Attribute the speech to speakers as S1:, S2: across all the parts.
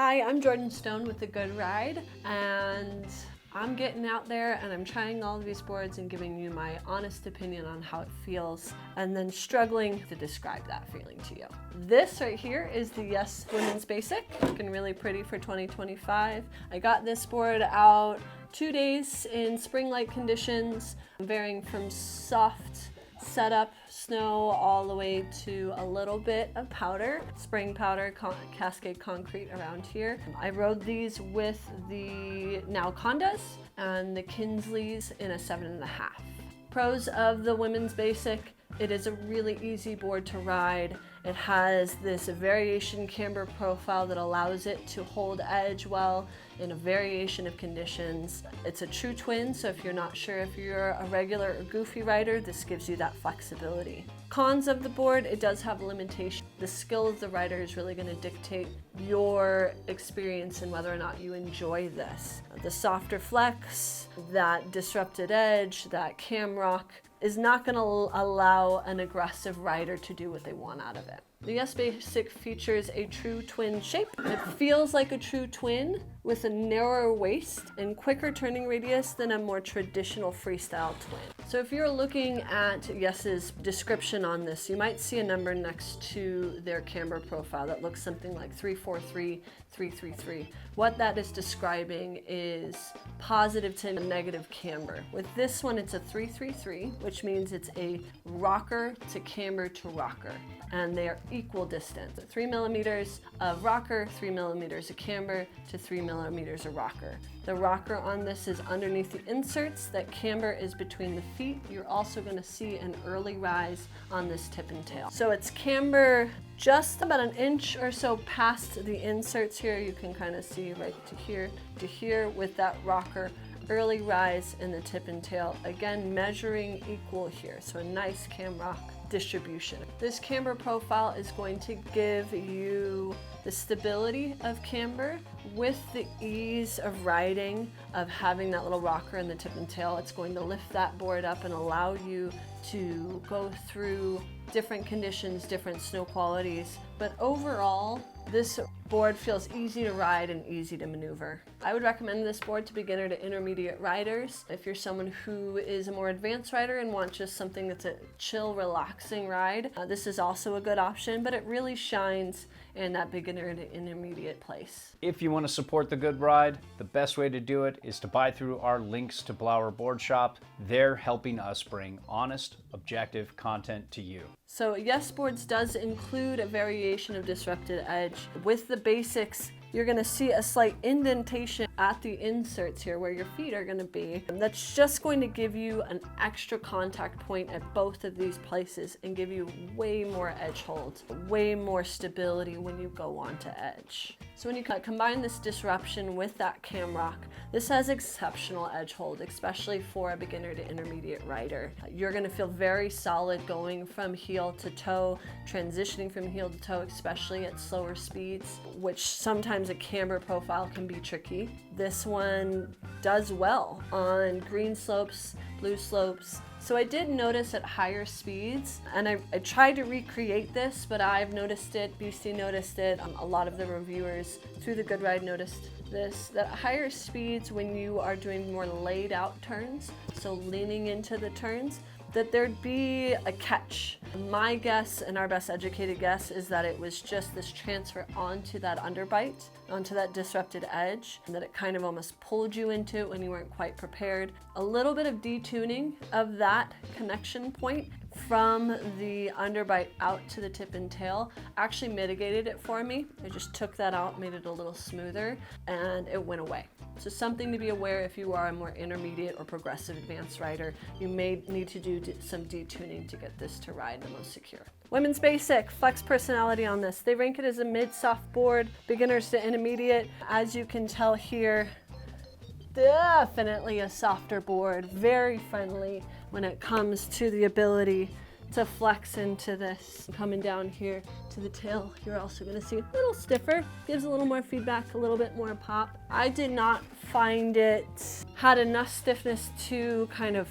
S1: Hi, I'm Jordan Stone with The Good Ride, and I'm getting out there and I'm trying all of these boards and giving you my honest opinion on how it feels, and then struggling to describe that feeling to you. This right here is the Yes Women's Basic, looking really pretty for 2025. I got this board out 2 days in spring-like conditions, varying from soft setup snow all the way to a little bit of powder, spring powder, Cascade concrete around here. I rode these with the Naucondas and the Kinsleys in a 7.5. Pros of the Women's Basic: it is a really easy board to ride. It has this variation camber profile that allows it to hold edge well in a variation of conditions. It's a true twin, so if you're not sure if you're a regular or goofy rider, this gives you that flexibility. Cons of the board: it does have limitations. The skill of the rider is really going to dictate your experience and whether or not you enjoy this. The softer flex, that disrupted edge, that cam rock is not going to allow an aggressive rider to do what they want out of it. The Yes Basic features a true twin shape. It feels like a true twin with a narrower waist and quicker turning radius than a more traditional freestyle twin. So if you're looking at Yes's description on this, you might see a number next to their camber profile that looks something like 343-333. What that is describing is positive to negative camber. With this one, it's a 333, which means it's a rocker to camber to rocker, and they are equal distance. 3 millimeters of rocker, 3 millimeters of camber to 3 millimeters of rocker. The rocker on this is underneath the inserts. That camber is between the feet. You're also going to see an early rise on this tip and tail. So it's camber just about an inch or so past the inserts here. You can kind of see right to here with that rocker. Early rise in the tip and tail, again measuring equal here, so a nice cam rock distribution. This camber profile is going to give you the stability of camber with the ease of riding, of having that little rocker in the tip and tail. It's going to lift that board up and allow you to go through different conditions, different snow qualities. But overall, this board feels easy to ride and easy to maneuver. I would recommend this board to beginner to intermediate riders. If you're someone who is a more advanced rider and want just something that's a chill, relaxing ride, this is also a good option, but it really shines in that beginner to intermediate place.
S2: If you want to support The Good Ride, the best way to do it is to buy through our links to Blower Board Shop. They're helping us bring honest, objective content to you.
S1: So Yes Boards does include a variation of disrupted edge. With the basics, you're going to see a slight indentation at the inserts here where your feet are going to be. And that's just going to give you an extra contact point at both of these places and give you way more edge hold, way more stability when you go onto edge. So when you combine this disruption with that cam rock, this has exceptional edge hold, especially for a beginner to intermediate rider. You're going to feel very solid going from heel to toe, transitioning from heel to toe, especially at slower speeds, which sometimes a camber profile can be tricky. This one does well on green slopes, blue slopes. So I did notice at higher speeds, and I tried to recreate this, but I've noticed it, BC noticed it, a lot of the reviewers through The Good Ride noticed this, that at higher speeds when you are doing more laid out turns, so leaning into the turns, that there'd be a catch. My guess, and our best educated guess, is that it was just this transfer onto that underbite, onto that disrupted edge, and that it kind of almost pulled you into it when you weren't quite prepared. A little bit of detuning of that connection point from the underbite out to the tip and tail actually mitigated it for me. I just took that out, made it a little smoother, and it went away. So something to be aware if you are a more intermediate or progressive advanced rider. You may need to do some detuning to get this to ride the most secure. Women's Basic, flex personality on this. They rank it as a mid-soft board, beginners to intermediate. As you can tell here, definitely a softer board, very friendly when it comes to the ability to flex into this. Coming down here to the tail, you're also going to see a little stiffer, gives a little more feedback, a little bit more pop. I did not find it had enough stiffness to kind of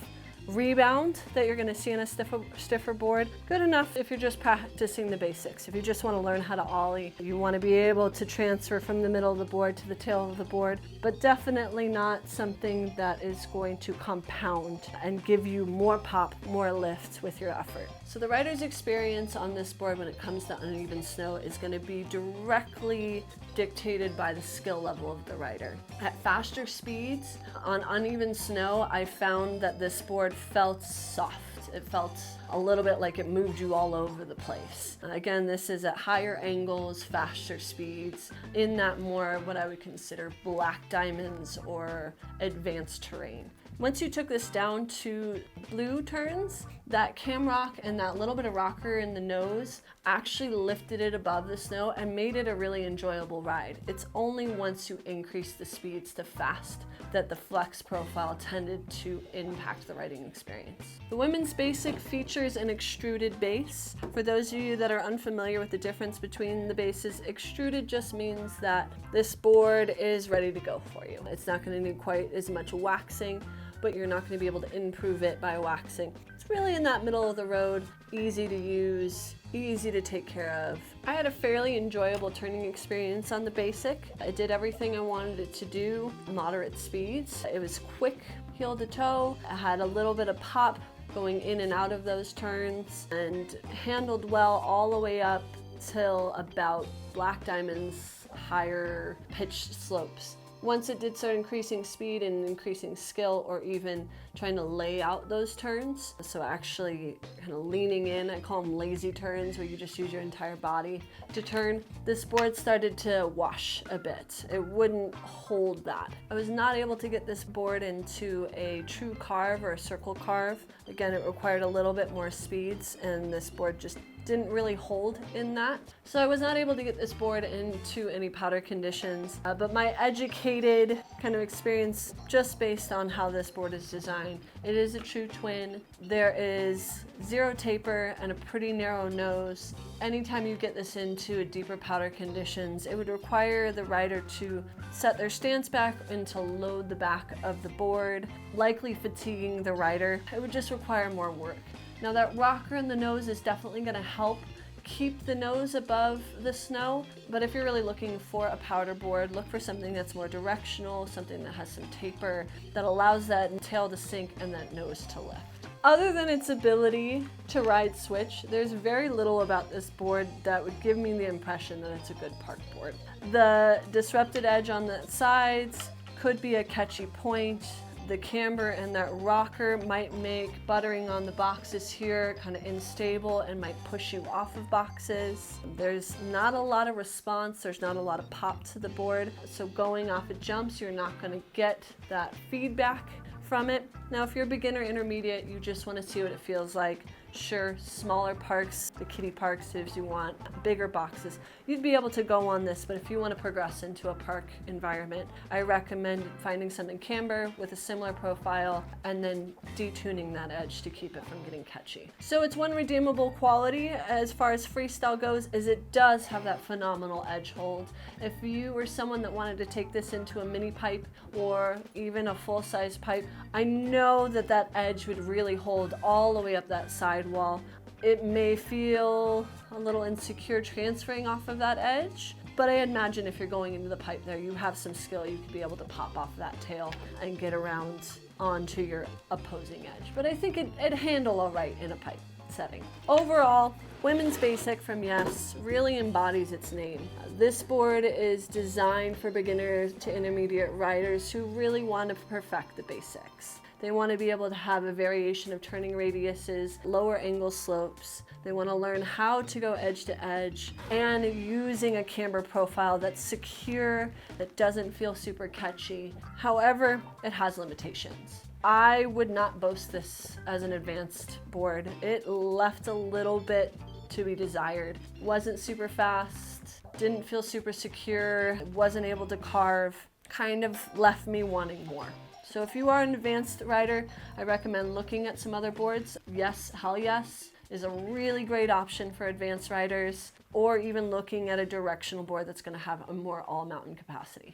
S1: rebound that you're gonna see on a stiffer board. Good enough if you're just practicing the basics. If you just wanna learn how to ollie, you wanna be able to transfer from the middle of the board to the tail of the board, but definitely not something that is going to compound and give you more pop, more lift with your effort. So the rider's experience on this board when it comes to uneven snow is gonna be directly dictated by the skill level of the rider. At faster speeds, on uneven snow, I found that this board felt soft. It felt a little bit like it moved you all over the place. Again, this is at higher angles, faster speeds, in that more what I would consider black diamonds or advanced terrain. Once you took this down to blue turns, that cam rock and that little bit of rocker in the nose actually lifted it above the snow and made it a really enjoyable ride. It's only once you increase the speeds to fast that the flex profile tended to impact the riding experience. The women's basic features an extruded base. For those of you that are unfamiliar with the difference between the bases, extruded just means that this board is ready to go for you. It's not going to need quite as much waxing, but you're not going to be able to improve it by waxing. It's really in that middle of the road, easy to use, easy to take care of. I had a fairly enjoyable turning experience on the basic. It did everything I wanted it to do, moderate speeds. It was quick heel to toe. I had a little bit of pop going in and out of those turns and handled well all the way up till about black diamonds, higher pitched slopes. Once it did start increasing speed and increasing skill, or even trying to lay out those turns, so actually kind of leaning in, I call them lazy turns, where you just use your entire body to turn, this board started to wash a bit. It wouldn't hold that. I was not able to get this board into a true carve or a circle carve. Again, it required a little bit more speeds, and this board just didn't really hold in that. So I was not able to get this board into any powder conditions, but my educated kind of experience just based on how this board is designed, it is a true twin. There is zero taper and a pretty narrow nose. Anytime you get this into a deeper powder conditions, it would require the rider to set their stance back and to load the back of the board, likely fatiguing the rider. It would just require more work. Now that rocker in the nose is definitely going to help keep the nose above the snow, but if you're really looking for a powder board, look for something that's more directional, something that has some taper, that allows that tail to sink and that nose to lift. Other than its ability to ride switch, there's very little about this board that would give me the impression that it's a good park board. The disrupted edge on the sides could be a catchy point. The camber and that rocker might make buttering on the boxes here kind of unstable and might push you off of boxes. There's not a lot of response, there's not a lot of pop to the board, so going off of jumps, you're not going to get that feedback from it. Now, if you're beginner intermediate, you just want to see what it feels like. Sure, smaller parks, the kiddie parks, if you want bigger boxes, you'd be able to go on this, but if you want to progress into a park environment, I recommend finding something camber with a similar profile and then detuning that edge to keep it from getting catchy. So it's one redeemable quality as far as freestyle goes, is it does have that phenomenal edge hold. If you were someone that wanted to take this into a mini pipe or even a full-size pipe, I know that that edge would really hold all the way up that side wall. It may feel a little insecure transferring off of that edge, but I imagine if you're going into the pipe there, you have some skill, you could be able to pop off that tail and get around onto your opposing edge. But I think it'd handle all right in a pipe setting. Overall, women's basic from Yes really embodies its name. This board is designed for beginners to intermediate riders who really want to perfect the basics. They want to be able to have a variation of turning radiuses, lower angle slopes. They want to learn how to go edge to edge and using a camber profile that's secure, that doesn't feel super catchy. However, it has limitations. I would not boast this as an advanced board. It left a little bit to be desired. Wasn't super fast, didn't feel super secure, wasn't able to carve, kind of left me wanting more. So if you are an advanced rider, I recommend looking at some other boards. Yes, Hell Yes is a really great option for advanced riders, or even looking at a directional board that's going to have a more all-mountain capacity.